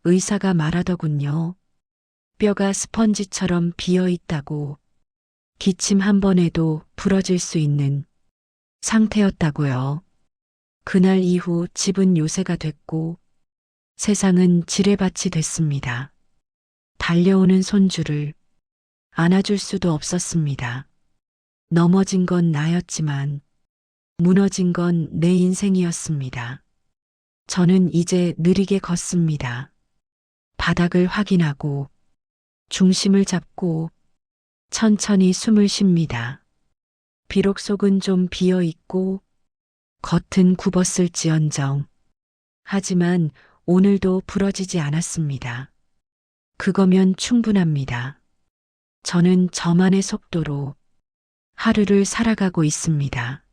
의사가 말하더군요. 뼈가 스펀지처럼 비어 있다고, 기침 한 번에도 부러질 수 있는 상태였다고요. 그날 이후 집은 요새가 됐고 세상은 지뢰밭이 됐습니다. 달려오는 손주를 안아줄 수도 없었습니다. 넘어진 건 나였지만 무너진 건 내 인생이었습니다. 저는 이제 느리게 걷습니다. 바닥을 확인하고 중심을 잡고 천천히 숨을 쉽니다. 비록 속은 좀 비어 있고 겉은 굽었을지언정. 하지만 오늘도 부러지지 않았습니다. 그거면 충분합니다. 저는 저만의 속도로 하루를 살아가고 있습니다.